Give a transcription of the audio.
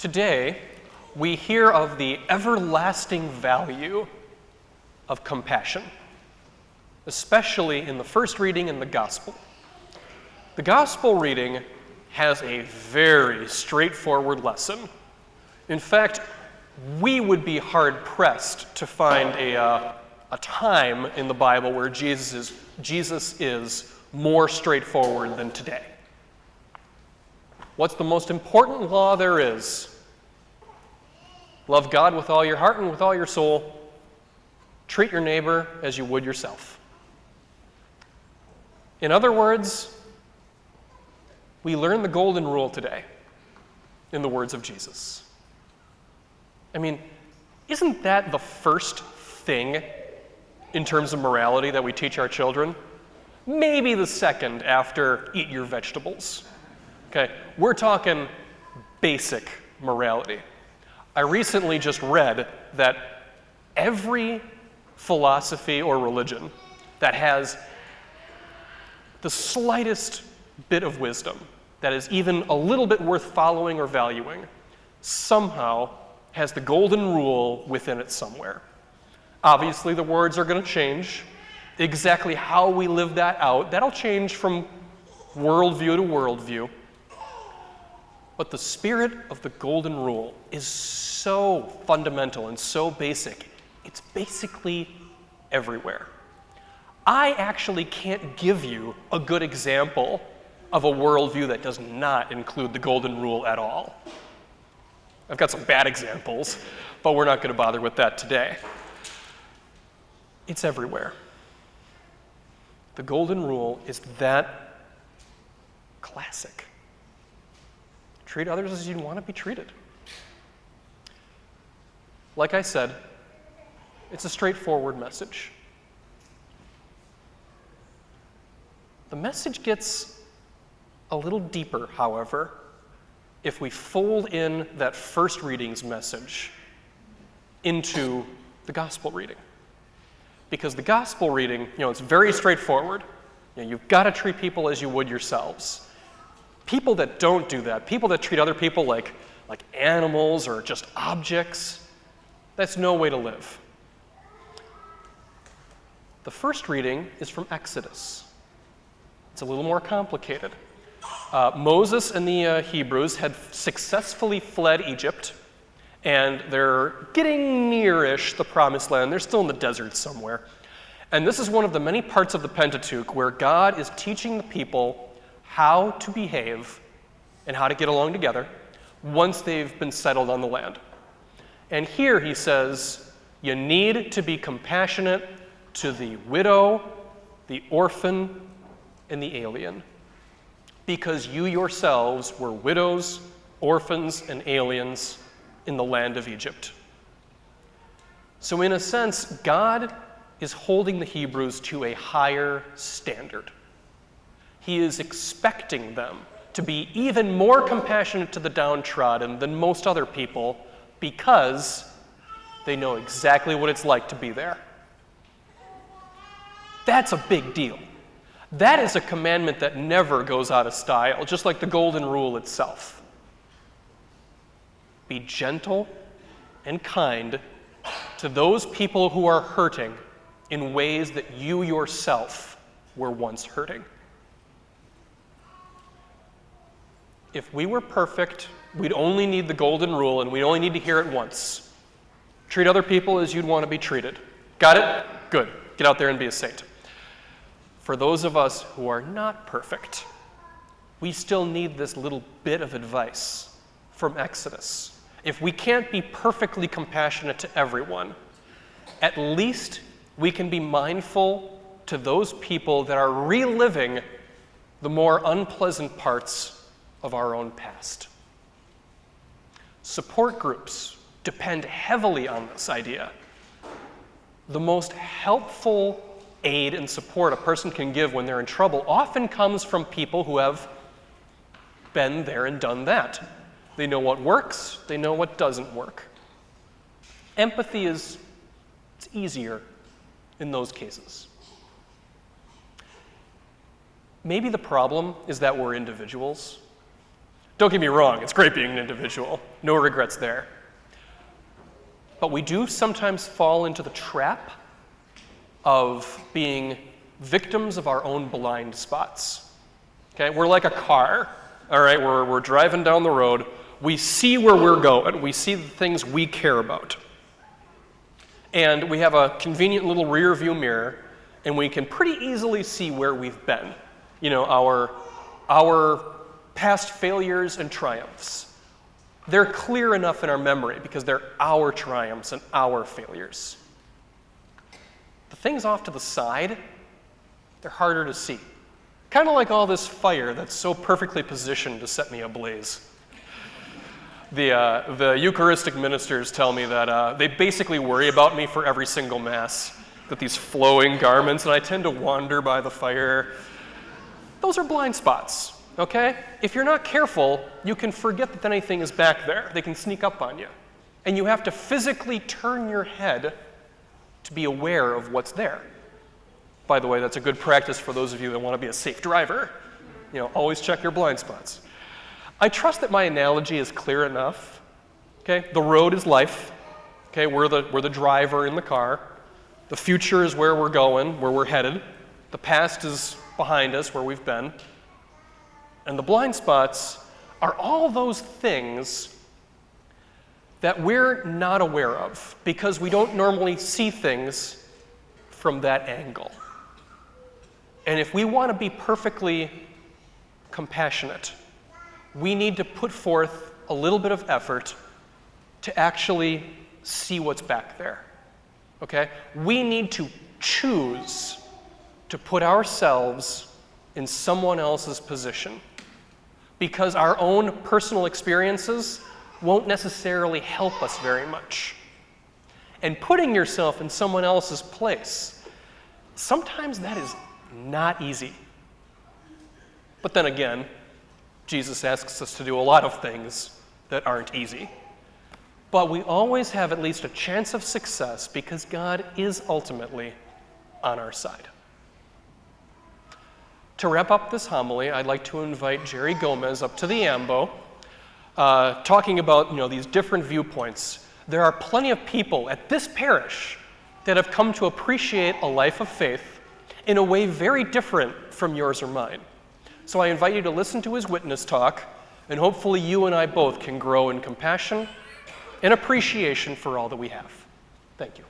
Today, we hear of the everlasting value of compassion, especially in the first reading in the Gospel. The Gospel reading has a very straightforward lesson. In fact, we would be hard-pressed to find a time in the Bible where Jesus is more straightforward than today. What's the most important law there is? Love God with all your heart and with all your soul. Treat your neighbor as you would yourself. In other words, we learn the golden rule today, in the words of Jesus. I mean, isn't that the first thing in terms of morality that we teach our children? Maybe the second after eat your vegetables. Okay, we're talking basic morality. I recently just read that every philosophy or religion that has the slightest bit of wisdom, that is even a little bit worth following or valuing, somehow has the golden rule within it somewhere. Obviously, the words are going to change. Exactly how we live that out, that'll change from worldview to worldview. But the spirit of the golden rule is so fundamental and so basic, it's basically everywhere. I actually can't give you a good example of a worldview that does not include the golden rule at all. I've got some bad examples, but we're not going to bother with that today. It's everywhere. The golden rule is that classic. Treat others as you'd want to be treated. Like I said, it's a straightforward message. The message gets a little deeper, however, if we fold in that first reading's message into the gospel reading. Because the gospel reading, it's very straightforward. You've got to treat people as you would yourselves. People that don't do that, people that treat other people like animals or just objects, that's no way to live. The first reading is from Exodus. It's a little more complicated. Moses and the Hebrews had successfully fled Egypt, and they're getting near-ish the promised land. They're still in the desert somewhere. And this is one of the many parts of the Pentateuch where God is teaching the people how to behave and how to get along together once they've been settled on the land. And here he says, you need to be compassionate to the widow, the orphan, and the alien, because you yourselves were widows, orphans, and aliens in the land of Egypt. So in a sense, God is holding the Hebrews to a higher standard. He is expecting them to be even more compassionate to the downtrodden than most other people because they know exactly what it's like to be there. That's a big deal. That is a commandment that never goes out of style, just like the golden rule itself. Be gentle and kind to those people who are hurting in ways that you yourself were once hurting. If we were perfect, we'd only need the golden rule and we'd only need to hear it once. Treat other people as you'd want to be treated. Got it? Good. Get out there and be a saint. For those of us who are not perfect, we still need this little bit of advice from Exodus. If we can't be perfectly compassionate to everyone, at least we can be mindful to those people that are reliving the more unpleasant parts of our own past. Support groups depend heavily on this idea. The most helpful aid and support a person can give when they're in trouble often comes from people who have been there and done that. They know what works, they know what doesn't work. Empathy it's easier in those cases. Maybe the problem is that we're individuals. Don't get me wrong, it's great being an individual. No regrets there. But we do sometimes fall into the trap of being victims of our own blind spots. Okay, we're like a car, all right? We're driving down the road. We see where we're going. We see the things we care about. And we have a convenient little rear view mirror, and we can pretty easily see where we've been. You know, our past failures and triumphs. They're clear enough in our memory because they're our triumphs and our failures. The things off to the side, they're harder to see. Kind of like all this fire that's so perfectly positioned to set me ablaze. The Eucharistic ministers tell me that they basically worry about me for every single Mass, that these flowing garments, and I tend to wander by the fire. Those are blind spots. Okay? If you're not careful, you can forget that anything is back there. They can sneak up on you. And you have to physically turn your head to be aware of what's there. By the way, that's a good practice for those of you that want to be a safe driver. You know, always check your blind spots. I trust that my analogy is clear enough. Okay? The road is life. Okay? We're the driver in the car. The future is where we're going, where we're headed. The past is behind us, where we've been. And the blind spots are all those things that we're not aware of because we don't normally see things from that angle. And if we want to be perfectly compassionate, we need to put forth a little bit of effort to actually see what's back there. Okay? We need to choose to put ourselves in someone else's position, because our own personal experiences won't necessarily help us very much. And putting yourself in someone else's place, sometimes that is not easy. But then again, Jesus asks us to do a lot of things that aren't easy. But we always have at least a chance of success because God is ultimately on our side. To wrap up this homily, I'd like to invite Jerry Gomez up to the ambo, talking about these different viewpoints. There are plenty of people at this parish that have come to appreciate a life of faith in a way very different from yours or mine. So I invite you to listen to his witness talk, and hopefully you and I both can grow in compassion and appreciation for all that we have. Thank you.